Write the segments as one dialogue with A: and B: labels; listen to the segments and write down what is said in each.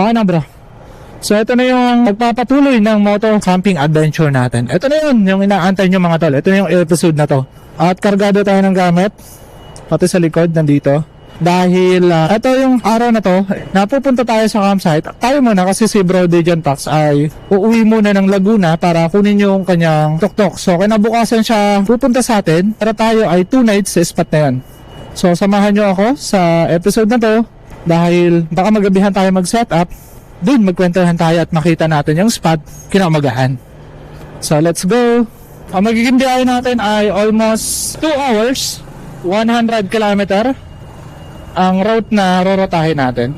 A: Okay na bro. So ito na yung magpapatuloy ng moto camping adventure natin. Ito na yun, yung inaantay nyo mga tol. Ito na yung episode na to. At kargado tayo ng gamit. Pati sa likod, nandito. Dahil ito yung araw na to, napupunta tayo sa campsite. Tayo muna kasi si Bro Dejan Pax ay uuwi muna ng Laguna para kunin yung kanyang tuk-tuk. So kinabukasan siya pupunta sa atin para tayo ay 2 nights sa spot na yun. So samahan nyo ako sa episode na to dahil baka magabihan tayo mag-setup. Doon magkwentuhan tayo at makita natin yung spot kinamagahan. So let's go! Ang magiging biyahe natin ay almost 2 hours, 100 kilometer ang route na rorotahin natin.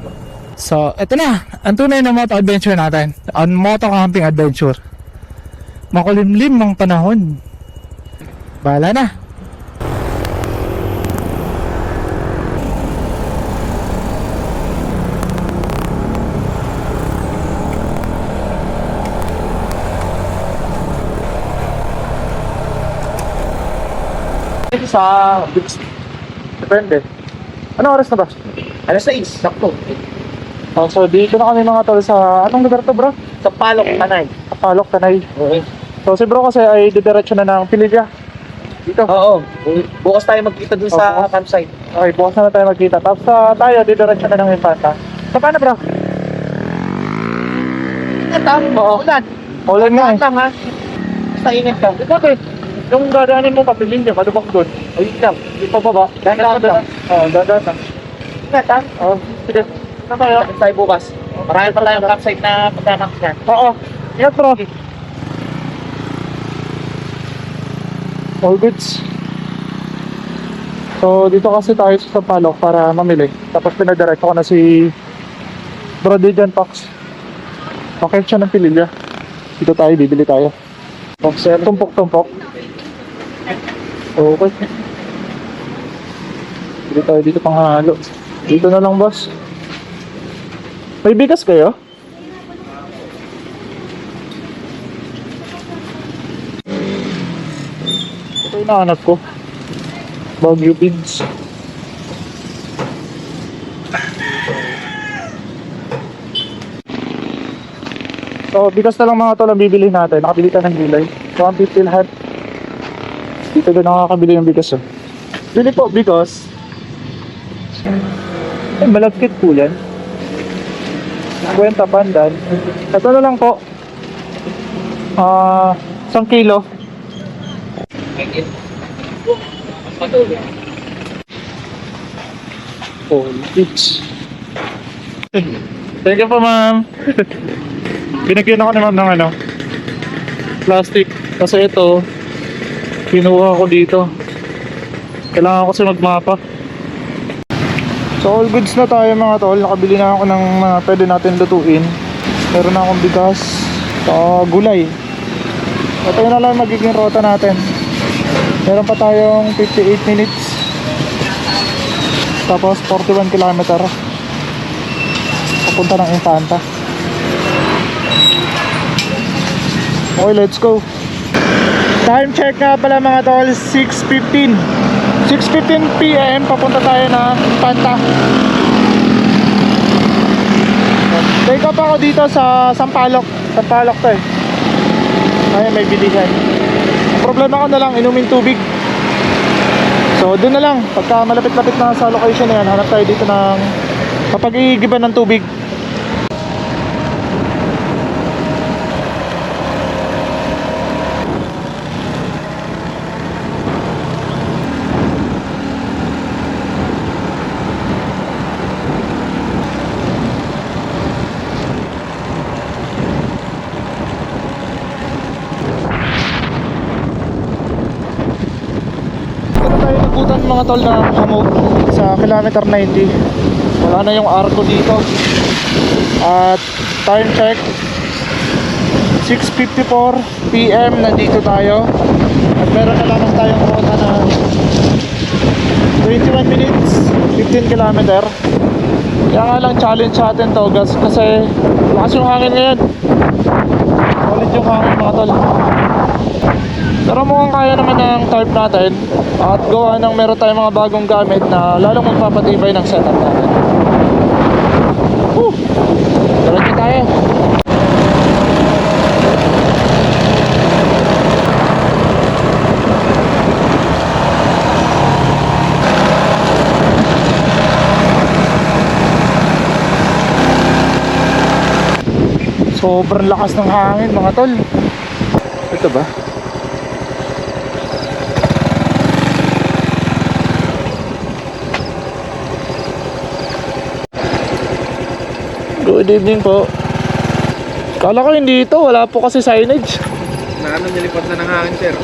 A: So, ito na, ang tunay na moto adventure natin. Ang moto camping adventure. Makulimlim ng panahon. Bahala na. Sa depende. Anong oras na ba?
B: Alas 6, sakto.
A: Oh, so dito na kami mga tol sa anong lugar to bro?
B: Sa Palok, Tanay.
A: Palok, Tanay.
B: Okay.
A: So si bro kasi ay didiretso na ng Pililla. Dito.
B: Oo. Bukas tayo magkita dun sa campsite.
A: Okay, bukas na tayo magkita. Tapos tayo didiretso na ng Infanta. So paano bro?
B: Ingat ha?
A: Oo.
B: Ulan.
A: Ulan nga eh.
B: Ingat lang ha? Basta ingat ka.
A: Bakit? Yung dadaanin mo pa Pililla, malubak doon.
B: Ayun lang.
A: Di pa baba.
B: Dahan lang.
A: Oo, dadaan lang.
B: Ingat ha?
A: Oo, sige. Saan tayo?
B: Tayo bukas. Marami pa tayong campsite na pagkakakisan.
A: Oo. Ingat bro. All goods. So dito kasi tayo sa Palok para mamili. Tapos pinadiretso ko na si Bro Dejan Pax. Okay siya ng Pililla. Dito tayo, bibili tayo. Tumpok-tumpok. Okay. Bili tayo dito panghalo. Dito na lang boss. May bigas kayo? Ito yung nahanap ko. Baguio beans. So, bigas na lang mga tol ang bibili natin. Nakabili tayo ng gulay. 150 lahat. Dito doon nakakabili ng bigas. Oh. Bili po, bigas. Ay, malagkit po yan. 50 pandan. Ito na lang po. 1 kilo. Oh, each. Thank you po, ma'am. Binigyan ako ni ma'am ng ano, plastic. Kasi ito, kinuha ko dito. Kailangan ko kasi magmapa. So all goods na tayo mga tol. Nakabili na ako ng mga pwede natin lutuin. Meron na akong bigas, gulay. Ito na lang magiging rota natin. Meron pa tayong 58 minutes. Tapos 41 kilometer papunta ng Infanta. Okay, let's go. Time check nga pala mga tol, 6:15 PM papunta tayo ng Infanta. Take up ako dito sa Sampaloc. Sampaloc to eh. Ay, may bilihan. Ang problema ko na lang, inumin tubig. So doon na lang, pagka malapit-lapit na sa location na yan, hanap tayo dito ng kapag-iigiban ng tubig. Mga tol na hamog sa kilometer 90. Wala na yung arko dito. At time check 6:54 PM nandito tayo. At meron na lamang tayong rota na 21 minutes 15 kilometer. Kaya nga lang challenge sa atin to guys, kasi lakas yung hangin ngayon. Ulit yung hangin mga tol. Pero mukhang kaya naman ng tarp natin. At gawa ng meron tayong mga bagong gamit na lalong magpapatibay ng setup natin. Diretso tayo. Sobrang lakas ng hangin mga tol. Ito ba? Good evening po. Kala ko hindi ito, wala po kasi signage.
B: Nilipad na ng hangin, sir.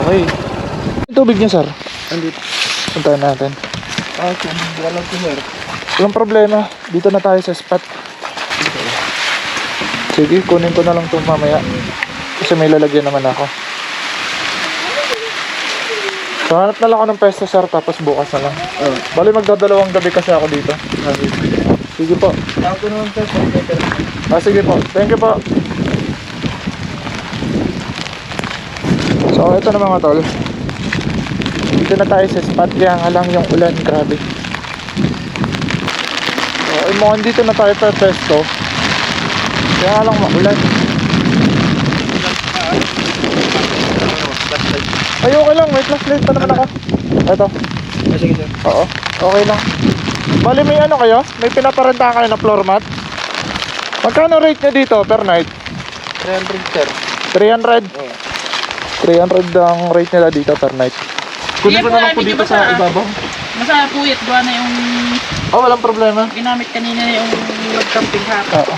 A: Okay. Yung tubig niya sir.
B: Andito.
A: Puntahan natin.
B: Wala ko, sir.
A: Walang problema. Dito na tayo sa spot. Sige, kunin ko na lang itong mamaya. Kasi may lalagyan naman ako. So, hanap na lang ako ng pesto sir, tapos bukas na lang. Bali magdadalawang gabi kasi ako dito. Sige po.
B: Ako naman, sir.
A: Sige po. Thank you po. So, ito na mga tol. Dito na tayo sa spot. Kaya nga lang yung ulan. Grabe. So, mukhang dito na tayo sa pesto. Kaya nga lang maulan. Ay, okay lang. May flashlight pa naman ako. Ito.
B: Sige, sir.
A: Oo. Okay lang. Bali may ano kayo? May pinaparenta kayo na floor mat? Magkano rate nyo dito per night?
B: 300, sir.
A: 300? 300 ang rate nila dito per night. Kunin ko na lang po dito sa ibabaw.
C: Masa puyat, gawa na yung
A: Oh, walang problema.
C: ginamit kanina na yung mag-camping hat.
A: Oo.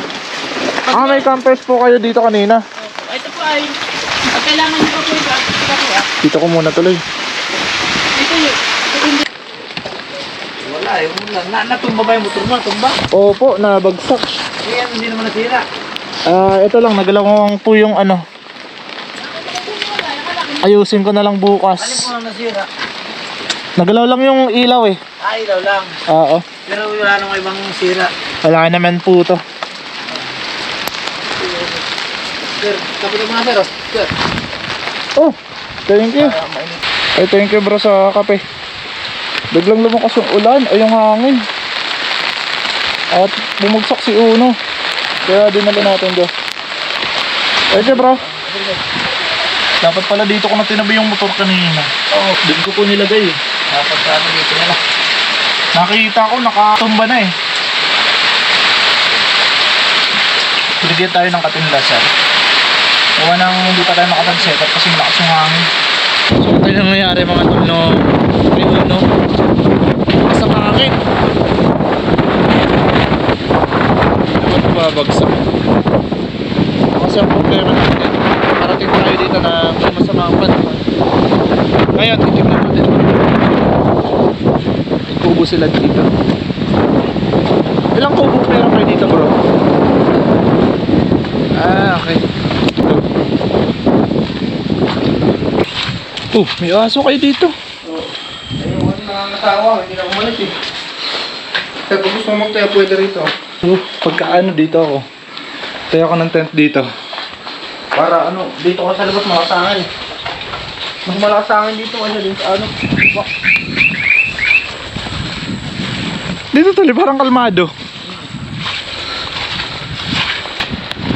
A: May campers po kayo dito kanina.
C: Ito po ay, pag kailangan nyo pa po yung
A: Dito ko muna tuloy.
C: ito yung, wala eh, natumba ba yung motor mo? Natumba?
A: Opo, nabagsak.
C: Yan, hindi naman nasira.
A: Ito lang, nagalawang po yung ano. Ayusin ko na lang
C: Alin
A: bukas.
C: po nang nasira?
A: Nagalaw lang yung ilaw eh.
C: Ilaw lang.
A: Oo.
C: Pero wala nang ibang sira.
A: Wala naman po to.
C: Sir, kapit mo na sir. Sir.
A: Oh, thank you. Ay, thank you bro sa kape. Biglang lumakas yung ulan ay yung hangin. At bumagsak si Uno. Kaya dinala natin dyan. Thank you bro. Dapat pala dito ko na tinabi yung motor kanina. Oo, dun ko po nilagay eh.
C: Dapat sa ano dito na lang.
A: Nakita ko nakatumba na eh. Binigyan tayo ng katinlasan. Gawa nang hindi pa tayo makapag-set up kasi malakas yung hangin. So ito yung nangyayari mga tol no. Ayun no. Sa hangin. Dapat babagsak. Kasi ang problema natin, parating tayo dito na may masama ang panahon. Ngayon, titignan natin. Kubo sila dito. Ilang kubo meron kayo dito bro? Okay. May aso kayo dito.
B: Ayun, nangangasawa. Hindi na umalit eh. Sir, kung gusto mo magtayo, pwede rito.
A: Pagkaano dito ako. Tayo ako ng tent dito.
B: Para ano, dito ka sa labas makasangin. Mas malakas sa akin dito kasi din sa ano.
A: Dito tali, parang kalmado.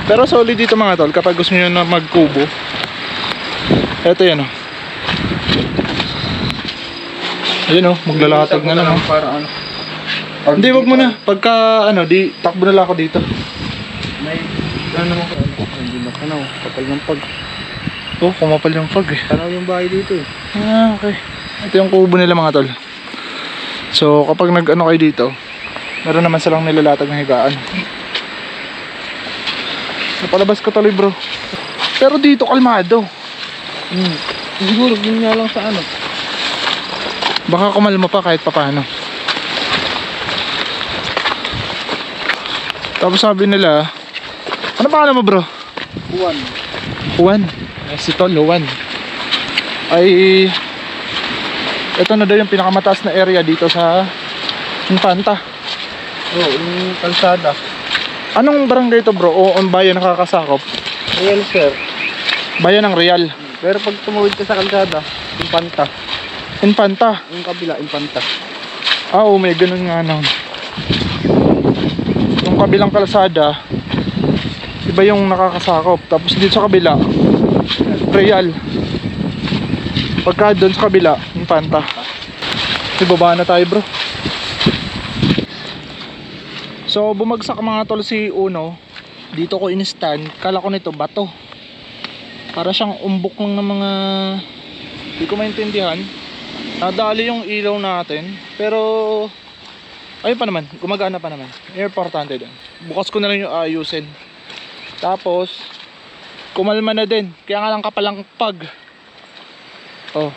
A: Pero solid dito mga tol kapag gusto nyo na magkubo. Eto yan o. Ayun o, maglalatag na lang o.
B: Para ano.
A: Hindi, wag mo na. Pagka ano, di takbo na lang ako dito.
B: May ano mo. Hindi na ano, kapal ng pag.
A: Oh, kumapal yung fog eh.
B: Tanaw yung bahay dito eh.
A: Okay. Ito yung kubo nila mga tol. So kapag nag-ano kayo dito, meron naman silang nilalatag na higaan. Napalabas ko tuloy bro. Pero dito kalmado.
B: Siguro yun nga lang sa ano.
A: Baka kumalma pa kahit papano. Tapos sabi nila, ano pangalan mo bro? Juan. Si Tol, Juan. Ay, ito na daw yung pinakamataas na area dito sa Infanta.
B: Oo, yung kalsada.
A: Anong barangay to bro? O ang bayan nakakasakop?
B: Ayan sir.
A: Bayan ng Real.
B: Pero pag tumawid ka sa kalsada, Infanta.
A: Infanta.
B: Yung kabila, Infanta.
A: Oo, may ganun nga nun.
B: yung kabilang kalsada, iba yung nakakasakop. Tapos dito sa kabila, real. Pagka doon sa kabila, yung panta. Ibaba na tayo, bro. So bumagsak mga tol si Uno. Dito ko in-stand. Kala ko nito bato. Para siyang umbok lang ng mga, hindi ko maintindihan. Nadali yung ilaw natin. Pero ayun pa naman, gumagana pa naman. Importante din. Bukas ko na lang yung ayusin. Tapos kumalma na din. Kaya nga lang kapalang pag. Oh,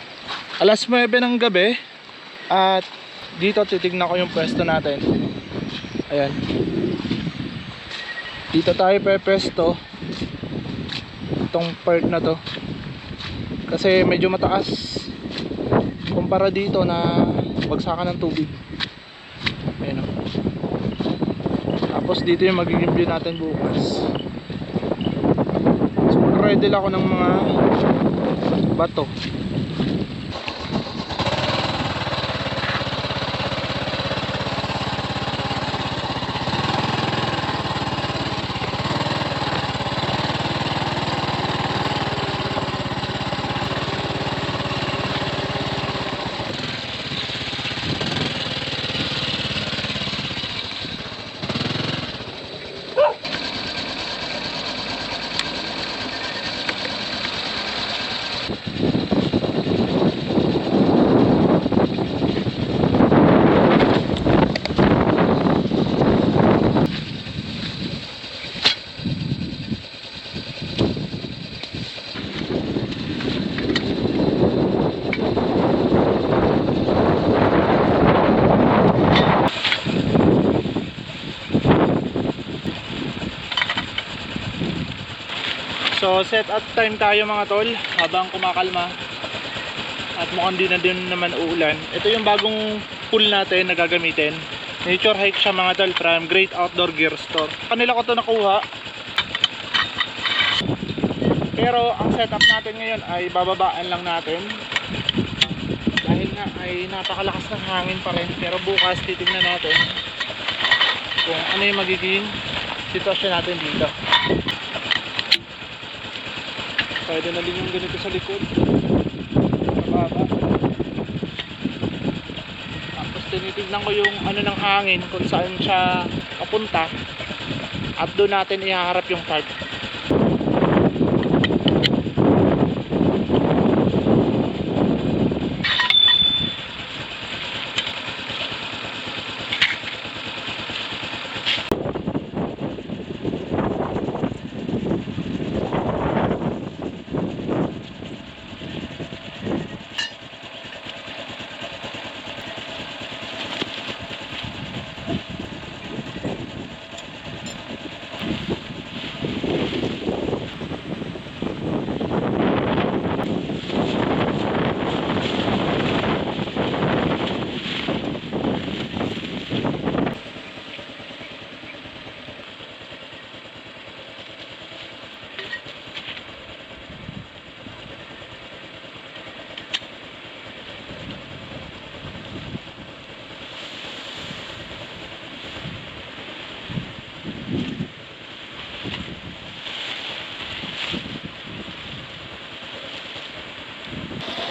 B: alas 9 ng gabi. At dito titignan ko yung pwesto natin. Ayan. Dito tayo pwesto. Itong part na to. Kasi medyo mataas kumpara dito na bagsakan ng tubig. Ayan o. Tapos dito yung magiging view natin bukas. So mag-ready lang ako ng mga bato. So set up time tayo mga tol habang kumakalma. At mukhang di na din naman uulan. Ito yung bagong pool natin na gagamitin. Nature hike siya mga tol from Great Outdoor Gear Store. Kanila ko to nakuha. Pero ang setup natin ngayon ay bababaan lang natin. Dahil nga ay napakalakas ng hangin pa rin. Pero bukas titignan natin kung ano yung magiging sitwasyon natin dito. Pwede na din yung ganito sa likod. Mababa. Tapos tinitignan ko yung ano ng hangin kung saan siya papunta. At doon natin ihaharap yung tarp.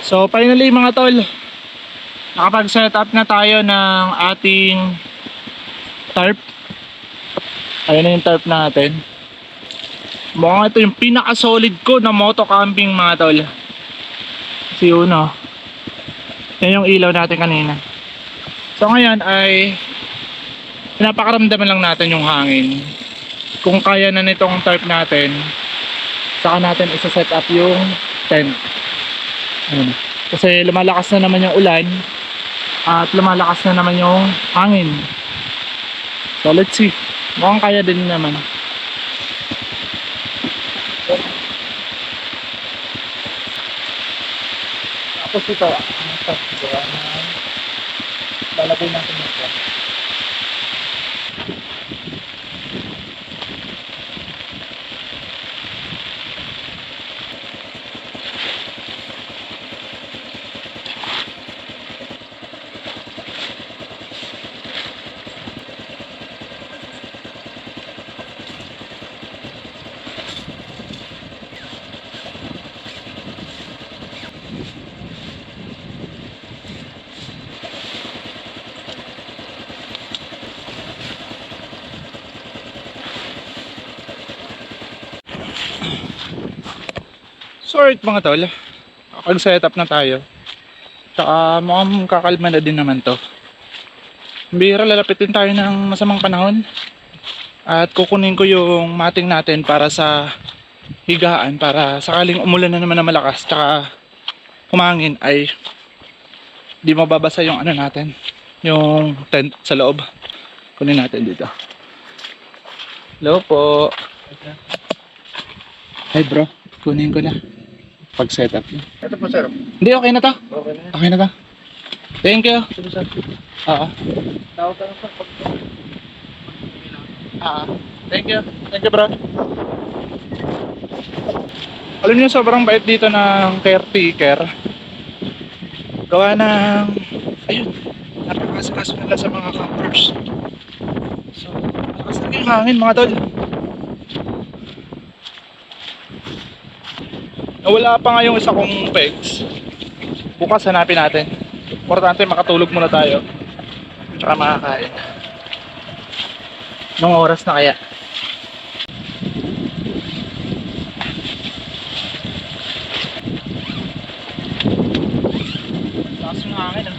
B: So finally mga tol, nakapag-set up na tayo ng ating tarp. Ayun na yung tarp natin. Mukhang ito yung pinaka-solid ko na moto camping mga tol. Kasi uno, yan yung ilaw natin kanina. So ngayon ay pinapakaramdaman lang natin yung hangin. Kung kaya na nitong tarp natin, saka natin isa-set up yung tent. Kasi lumalakas na naman yung ulan at lumalakas na naman yung hangin. So let's see. Mukhang kaya din naman. Tapos ito, lalagay natin ito. So alright mga tol, pag-setup na tayo. Tsaka mukhang kakalma na din naman to. Bihira lalapitin tayo ng masamang panahon. At kukunin ko yung mating natin para sa higaan, para sakaling umulan na naman na malakas tsaka humangin ay di mababasa yung ano natin, yung tent sa loob. Kunin natin dito. Hello po. Hey bro, kunin ko na pag setup.
C: Ito po, sir.
B: Hindi, okay na to.
C: Okay na.
B: Okay na to. Thank you.
C: Sige, sir.
B: Oo.
C: Tawag ka na, sir.
B: Thank you. Thank you bro. Alam niyo sobrang bait dito ng caretaker. Gawa ng ayun, napakasikaso nila sa mga campers. So, lakas na yung hangin mga tol. Nawala pa nga yung isa kong pegs. Bukas hanapin natin. Importante makatulog muna tayo. Tsaka makakain. Mga oras na kaya? Lakas yung hangin ah.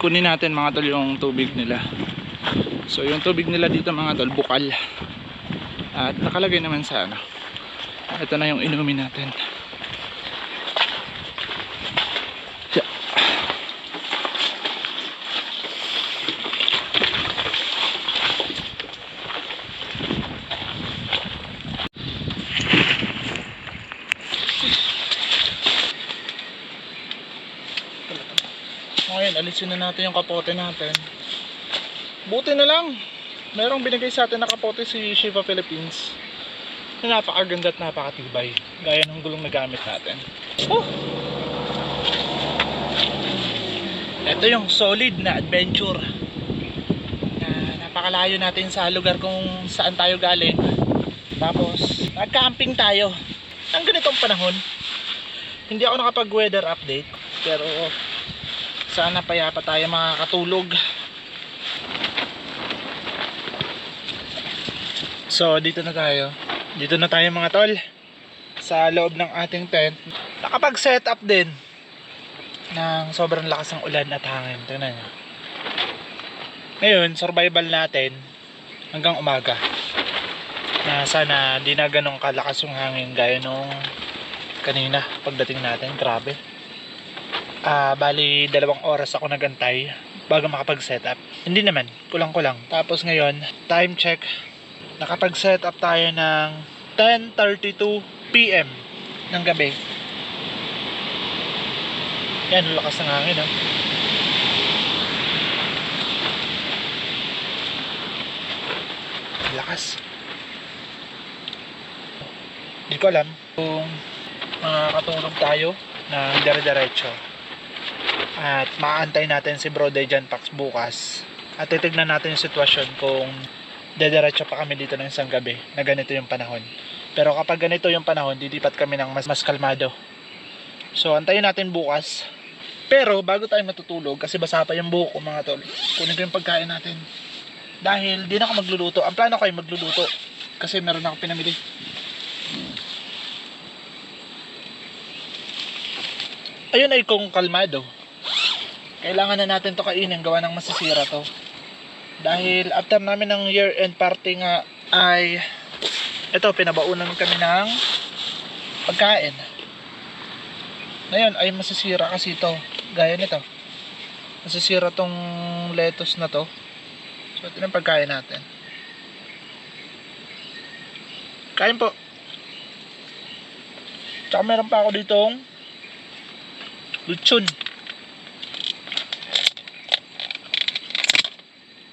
B: Kunin natin mga tol yung tubig nila. So yung tubig nila dito mga tol, bukal. At nakalagay naman sa ano. Ito na yung inumin natin. Siya. Ngayon, alisin na natin yung kapote natin. Buti na lang, merong binigay sa atin na kapote si Shiva Philippines na napakaganda at napakatibay, gaya ng gulong na gamit natin. Oh! Ito yung solid na adventure na napakalayo natin sa lugar kung saan tayo galing. Tapos nag-camping tayo ang ganitong panahon. Hindi ako nakapag weather update, pero sana payapa tayo makakatulog. So dito na tayo. Dito na tayo mga tol. Sa loob ng ating tent. Nakapag set up din ng sobrang lakas ng ulan at hangin. Tingnan nyo. Ngayon, survival natin hanggang umaga. Na sana di na ganun kalakas yung hangin gaya nung kanina pagdating natin. Grabe. Bali 2 oras ako nagantay bago makapag-setup. Hindi naman, kulang-kulang. Tapos ngayon, time check. Nakapag-setup tayo ng 10:32 PM ng gabi. Yan, lakas ng hangin, no? Lakas. Hindi ko alam kung makakatulog tayo na dire-diretso. At maaantay natin si Bro Dejan Pax bukas. At titignan natin yung sitwasyon kung dediretso pa kami dito ng isang gabi na ganito yung panahon. Pero kapag ganito yung panahon, dilipat kami ng mas kalmado. So antayin natin bukas. Pero bago tayo matutulog, kasi basa pa yung buhok ko mga tol, kunin ko yung pagkain natin. Dahil di na ako magluluto. Ang plano ko ay magluluto kasi meron ako pinamili. Ayun ay kung kalmado, kailangan na natin to kainin, gawa ng masisira to. Dahil after namin ng year-end party nga ay ito, pinabaunan kami ng pagkain. Ngayon ay masisira kasi ito, gaya nito. Masisira tong lettuce na to. So ito yung pagkain natin. Kain po. Tsaka meron pa ako ditong lechon.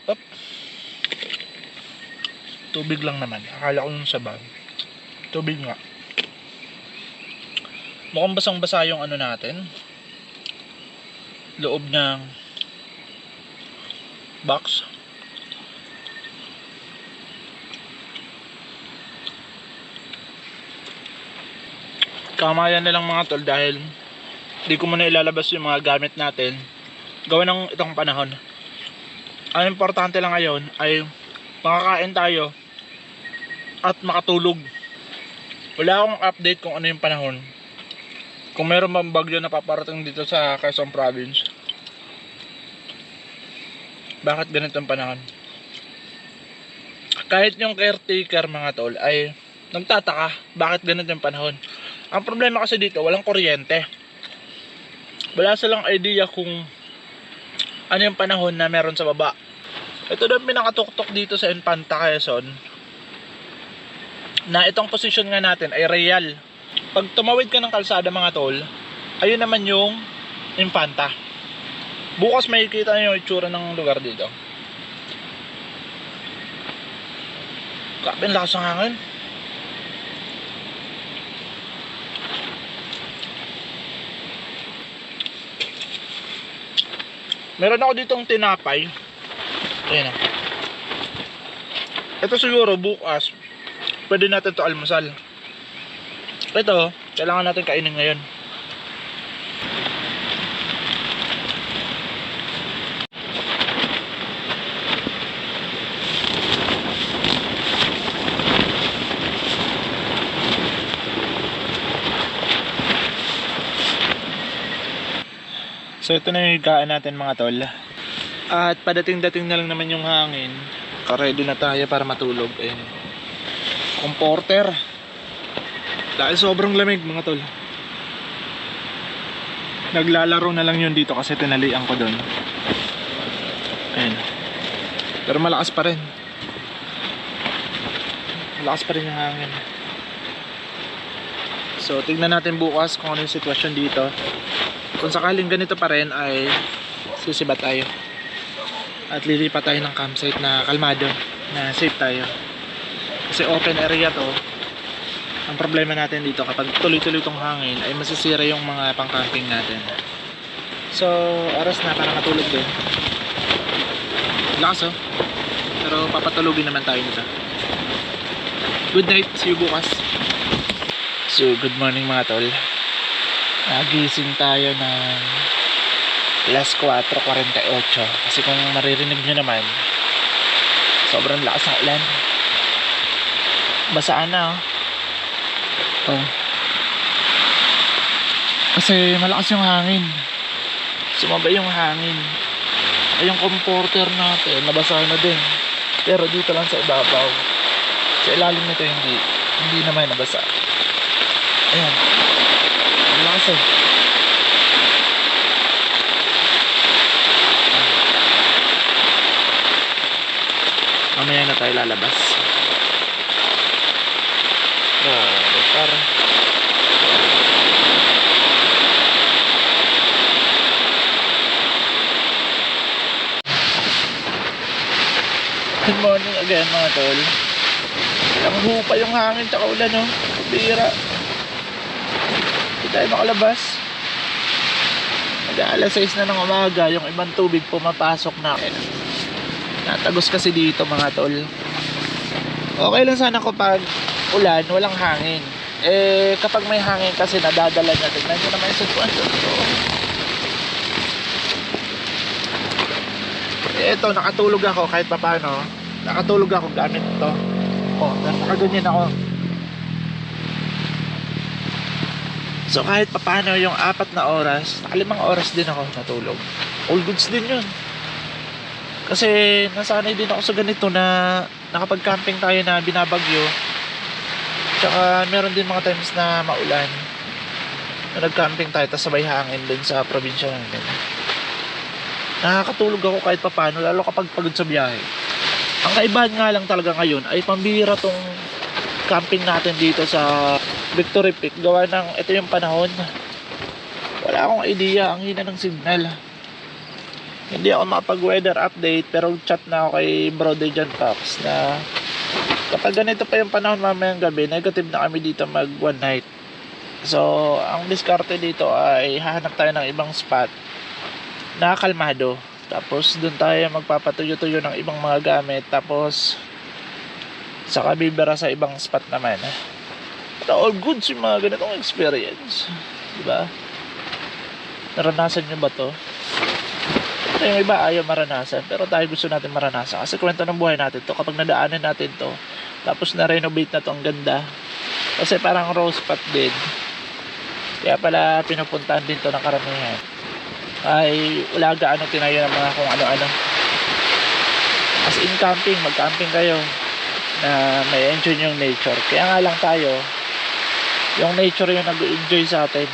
B: Up. Tubig lang naman. Akala ko yung sabaw. Tubig nga. Mukhang basang-basa yung ano natin. loob ng box. Kamayan na lang mga tol dahil di ko muna ilalabas yung mga gamit natin gawa ng itong panahon. Ang importante lang ngayon ay makakain tayo at makatulog. Wala akong update kung ano yung panahon, kung meron bang bagyo na paparating dito sa Quezon Province. Bakit ganito ang panahon? Kahit yung caretaker mga tol ay nagtataka bakit ganito yung panahon. Ang problema kasi dito, walang kuryente. Wala silang idea kung ano yung panahon na meron sa baba. Ito daw pinakatuktok dito sa Infanta, Quezon, na itong position nga natin ay real. Pag tumawid ka ng kalsada mga tol, ayun naman yung Infanta. Bukas makikita nyo yung itsura ng lugar dito. Grabe ang lakas ng hangin. Meron ako ditong tinapay. Ayan. Ito siguro bukas pwede natin to almusal. Ito, kailangan natin kainin ngayon. So ito na yung higaan natin mga tol. At padating-dating na lang naman yung hangin. Ready na tayo para matulog. Ayan. Comforter. Dahil sobrang lamig mga tol. Naglalaro na lang yun dito kasi tinalian ko doon. Ayan. Pero malakas pa rin. Malakas pa rin yung hangin. So tignan natin bukas kung ano yung sitwasyon dito. Kung sakaling ganito pa rin ay sisiba tayo at lilipat tayo ng campsite na kalmado, na safe tayo kasi open area to. Ang problema natin dito kapag tuloy-tuloy itong hangin ay masisira yung mga pang-camping natin. So oras na para matulog din. Lakas oh, pero papatulogin naman tayo nito. Good night, see you bukas. So good morning mga tol. Nagising tayo ng alas 4:48 kasi kung maririnig nyo naman sobrang lakas ng ulan. Basaan na oh. Kasi malakas yung hangin, sumabay yung hangin. Ay yung comforter natin nabasa na din, pero dito lang sa ibabaw. Sa ilalim nito hindi naman nabasa. Ayan, lakas eh. Mamaya na tayo lalabas. Para good morning again mga tol. Ang hupa yung hangin tsaka ulan oh. Bira. Hindi tayo makalabas. Mag-aalas 6 na ng umaga, yung ibang tubig pumapasok na. Natagos kasi dito mga tol. Okay lang sana kapag ulan, walang hangin. Kapag may hangin kasi nadadala niya. Tignan nyo naman yung sitwasyon ko. Ito, nakatulog ako kahit papano. Nakatulog ako gamit ito. Oh, nakaganyan ako. So kahit papano yung 4 na oras, 5 oras din ako natulog. All goods din yun. Kasi nasanay din ako sa ganito na nakapag-camping tayo na binabagyo. Tsaka meron din mga times na maulan. Na nag-camping tayo tapos sabay hangin din sa probinsya namin. Nakakatulog ako kahit papano, lalo kapag pagod sa biyahe. Ang kaibahan nga lang talaga ngayon ay pambihira tong camping natin dito sa Victory Peak. Gawa ng ito yung panahon. Wala akong idea, ang hina ng signal. Hindi ako makapag-weather update, pero chat na ako kay Brother John Paps na kapag ganito pa yung panahon mamayang gabi, negative na kami dito mag one night. So ang diskarte dito ay hahanap tayo ng ibang spot nakakalmado. Tapos doon tayo magpapatuyo-tuyo ng ibang mga gamit. Tapos saka bibira sa ibang spot naman. Ito all good yung mga ganitong experience, diba? Naranasan nyo ba to? Ito yung iba ayaw maranasan, pero tayo gusto natin maranasan kasi kwento ng buhay natin to. Kapag nadaanan natin to, tapos na-renovate na to, ang ganda. Kasi parang rose spot din, kaya pala pinupuntahan din to ng karamihan. Ay wala gaano tinayo ng mga kung ano-ano. As in camping, mag-camping kayo na may enjoy yung nature. Kaya nga lang tayo, yung nature yung nag-enjoy sa atin.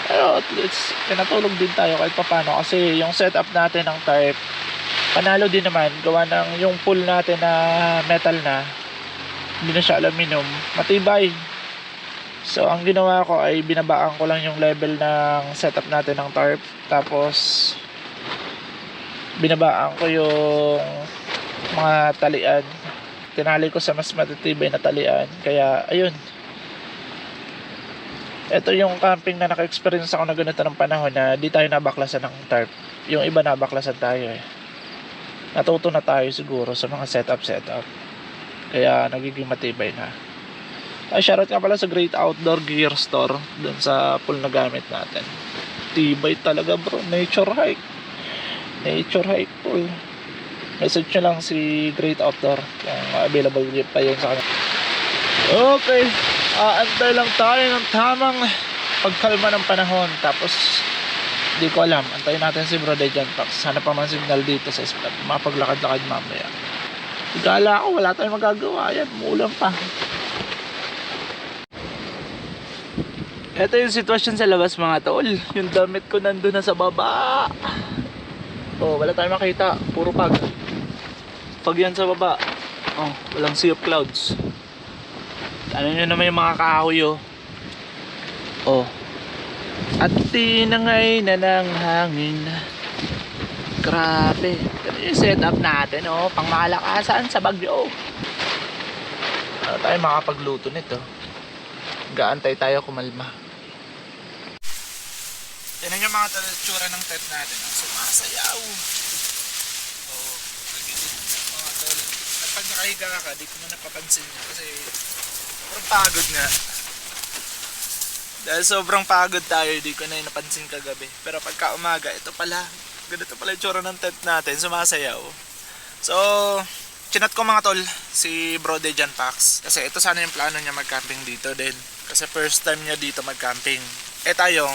B: Pero at least pinatulog din tayo kahit papano kasi yung setup natin ng tarp panalo din naman, gawa ng yung pool natin na metal na, hindi na siya aluminum, matibay. So ang ginawa ko ay binabaan ko lang yung level ng setup natin ng tarp, tapos binabaan ko yung mga talian, tinali ko sa mas matitibay na talian. Kaya ayun, ito yung camping na naka-experience ako na ganito ng panahon na di tayo nabaklasan ng tarp. Yung iba nabaklasan tayo eh. Natuto na tayo siguro sa mga setup. Kaya nagiging matibay na. Ay, shoutout nga pala sa Great Outdoor Gear Store dun sa pool na gamit natin. Tibay talaga bro. Nature hike pool. Message nyo lang si Great Outdoor kung available pa yun sa kanya. Okay, antay lang tayo ng tamang pagkalma ng panahon. Tapos di ko alam, antayin natin si Bro Dejan Pax. Sana pa man signal dito sa spot, mapaglakad-lakad mamaya. Gala ako, wala tayong magagawa. Yan, muulan pa. Ito yung sitwasyon sa labas mga tol. Yung damit ko nandun na sa baba. Oh, wala tayong makita, puro pag yan sa baba. Oh, walang sea of clouds. Ano nyo naman yung mga kahoy oh. Oh. At tinangay na ng hangin. Grabe. Ito yung setup natin oh. Pang malakasan sa Bagyo. Ano tayo makapagluto nito? Gaantay tayo kumalma. Tignan nyo mga tsura ng tent natin oh. Sumasayaw. Oh, mga tol. At pag nakahiga ka, di ko na napapansin nyo kasi sobrang pagod nga. Dahil sobrang pagod tayo, di ko na yung napansin kagabi. Pero pagka umaga, ito pala. Ganito pala yung tsura ng tent natin, sumasayaw. So, chinat ko mga tol, si Bro Dejan Pax. Kasi ito sana yung plano niya mag-camping dito din. Kasi first time niya dito mag-camping. Tayo,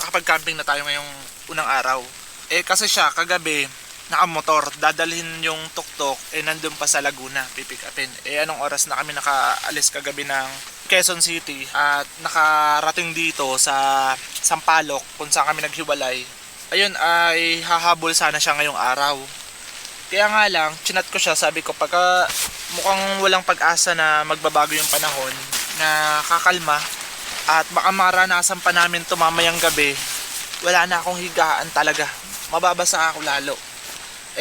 B: nakapag-camping na tayo ngayong unang araw. Kasi siya, kagabi, nakamotor, dadalhin yung tuktok, nandun pa sa Laguna, pipick upin. Anong oras na kami nakaalis kagabi ng Quezon City at nakarating dito sa Sampaloc kung saan kami naghiwalay. Ayun ay hahabol sana siya ngayong araw. Kaya nga lang, chinat ko siya, sabi ko pagka mukhang walang pag-asa na magbabago yung panahon, na kakalma at baka maranasan pa namin ito mamayang gabi, wala na akong higaan talaga, mababasa ako lalo.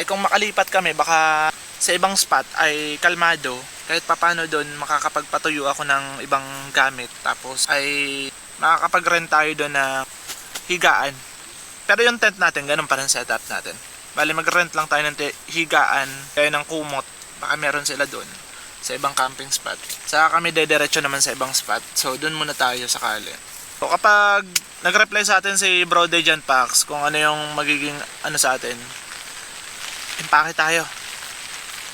B: Kung makalipat kami baka sa ibang spot ay kalmado, kahit papano doon makakapagpatuyo ako ng ibang gamit, tapos ay makakapag-rent tayo doon na higaan. Pero yung tent natin ganun pa rin setup natin, bali mag-rent lang tayo ng higaan kaya ng kumot, baka meron sila doon sa ibang camping spot. Saka kami dediretso naman sa ibang spot, so doon muna tayo sakali. So kapag nag-reply sa atin si Bro Dejan Pax kung ano yung magiging ano sa atin, impake tayo,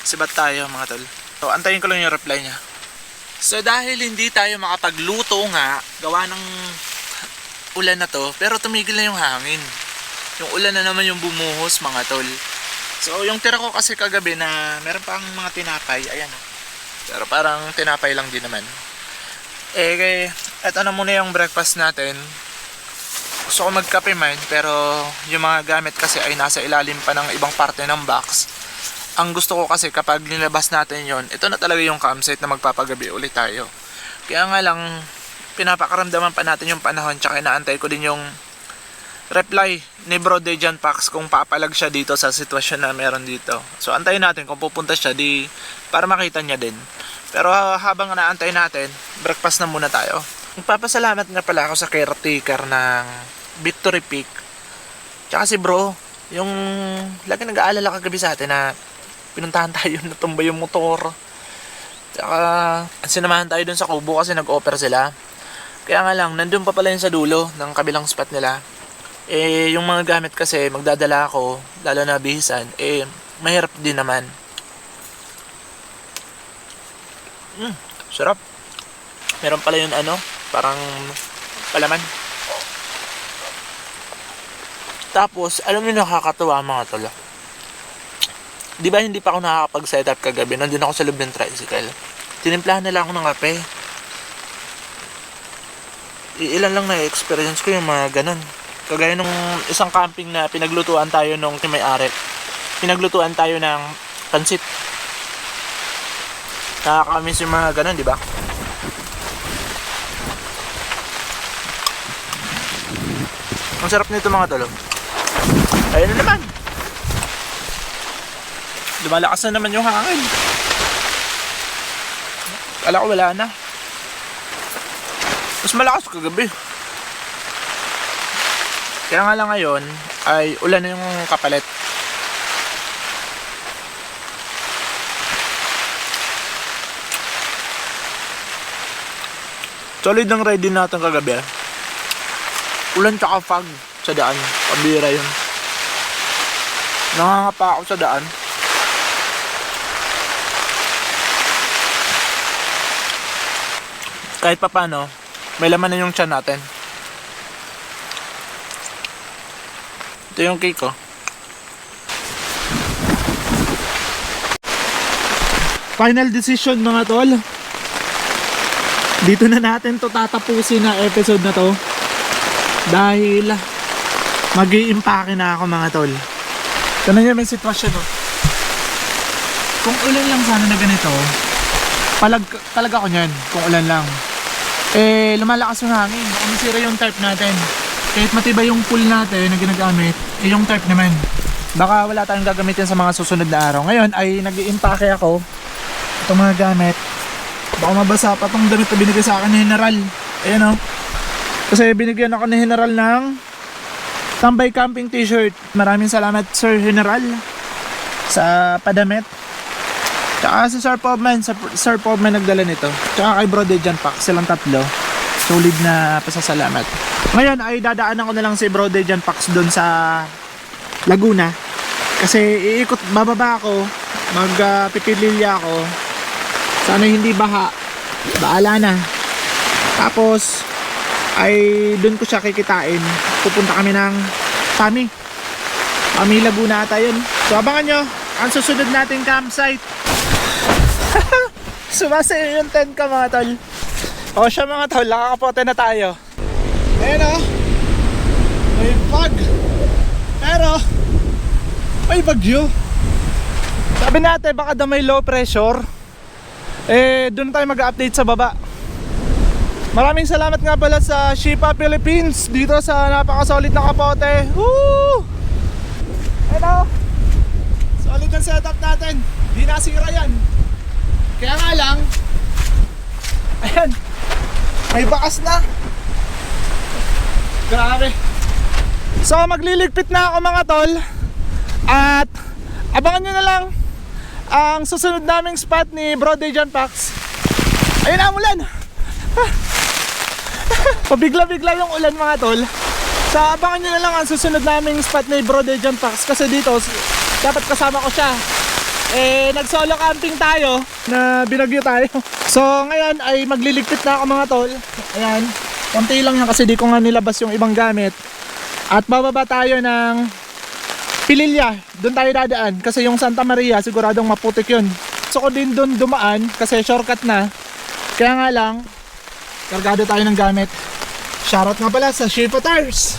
B: sibat tayo mga tol. So antayin ko lang yung reply niya. So dahil hindi tayo makapagluto nga, gawa ng ulan na to, pero tumigil na yung hangin. Yung ulan na naman yung bumuhos mga tol. So yung tira ko kasi kagabi na meron pang mga tinapay, ayan o. Pero parang tinapay lang din naman. Eto na muna yung breakfast natin. Gusto ko magkape man, pero yung mga gamit kasi ay nasa ilalim pa ng ibang parte ng box. Ang gusto ko kasi kapag nilabas natin yon, ito na talaga yung campsite na magpapagabi ulit tayo. Kaya nga lang, pinapakaramdaman pa natin yung panahon, tsaka inaantay ko din yung reply ni Bro Dejan Pax kung papalag siya dito sa sitwasyon na meron dito. So antayin natin kung pupunta siya para makita niya din. Pero habang naantay natin, breakfast na muna tayo. Magpapasalamat nga pala ako sa caretaker ng Victory Peak, tsaka si Bro Yung lagi nag-aalala kagabi sa atin na pinuntahan tayo, natumba yung motor. Tsaka sinamahan tayo dun sa Kubo kasi nag-offer sila. Kaya nga lang, nandun pa pala yun sa dulo ng kabilang spot nila. Eh, yung mga gamit kasi magdadala ako, lalo na bihisan, eh, mahirap din naman. Sarap. Meron pala yun parang palaman. Tapos, alam niyo nakakatuwa mga tol. Di ba hindi pa ako nakakapag-setup kagabi? Nandun ako sa loob ng tricycle. Tinimplahan nila ako ng kape. Ilan lang na-experience ko yung mga ganun. Kagaya nung isang camping na pinaglutuan tayo nung may-ari. Pinaglutuan tayo ng pansit. Nakakamiss yung mga ganun, di ba? Ang sarap nito mga tolo. Ayun na naman. Lumalakas na naman yung hangin. Kala ko wala na. Mas malakas kagabi. Kaya nga lang ngayon ay ulan na yung kapalit. Solid ang ride din natin kagabi. Ulan tsaka fog sa daan. Pabira yun. Nangangapa ako sa daan. Kahit pa paano, may laman na yung tiyan natin. Ito yung cake ko. Final decision mga tol. Dito na natin to tatapusin na episode na to. Dahil mag-i-impake na ako mga tol. Tignan niyo may sitwasyon Kung ulan lang sana na ganito, palag talaga ko niyan kung ulan lang. Eh lumalakas yung hangin, baka masira yung tarp natin. Kahit matibay yung pool natin na ginagamit, eh yung tarp naman, baka wala tayong gagamitin sa mga susunod na araw. Ngayon ay nag-i-impake ako itong mga gamit. Baka mabasa pa itong damit na binigay sa akin ni General. Ayan kasi binigyan ako ni General ng Tambay Camping t-shirt. Maraming salamat Sir General sa padamit. Tsaka si Sir Pobman nagdala nito. Tsaka kay Bro Dejan Pax, silang tatlo. Solid na pasasalamat. Ngayon ay dadaanan ko na lang si Bro Dejan Pax doon sa Laguna. Kasi iikot, bababa ako, magpipililya ako. Sana hindi baha. Baala na. Tapos ay doon ko siya kikitain. Pupunta kami ng Pami Laguna ata yun. So abangan nyo ang susunod nating campsite. Sumasayo yung tent ka mga tol. O siya mga tol, nakakapote na tayo. Ayan may fog. Pero may bagyo. Sabi natin baka daw may low pressure. Eh doon tayo mag-update sa baba. Maraming salamat nga pala sa Shipa Philippines dito sa napakasolid na kapote. Woo! Ayan solid ang setup natin. Di nasira yan. Kaya nga lang, ayan, may bakas na. Grabe. So magliligpit na ako mga tol. At abangan nyo na lang ang susunod naming spot ni Bro Dejan Pax. Ayun na ang ulan. Pabigla-bigla yung ulan mga tol. So abangan nyo na lang ang susunod naming spot ni Bro Dejan Pax. Kasi dito dapat kasama ko siya. Eh nag-solo camping tayo na binagyo tayo. So ngayon ay magliligpit na ako mga tol. Ayan, konti lang yan kasi di ko nga nilabas yung ibang gamit. At bababa tayo ng Pililya. Doon tayo dadaan kasi yung Santa Maria siguradong maputik yun. So ko din doon dumaan kasi shortcut na. Kaya nga lang kargado tayo ng gamit. Shoutout nga pala sa Shipa Tires.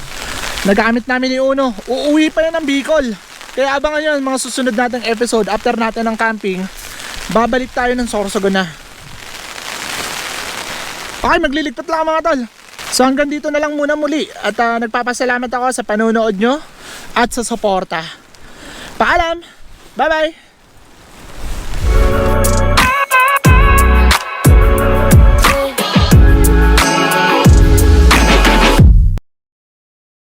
B: Nagamit namin ni Uno. Uuwi pa yan ng Bicol. Kaya abangan nyo mga susunod nating episode. After natin ng camping, babalik tayo ng Sorsogon na. Okay, magliligpit lang mga tol. So hanggang dito na lang muna muli. At nagpapasalamat ako sa panonood nyo at sa suporta. Paalam! Bye bye!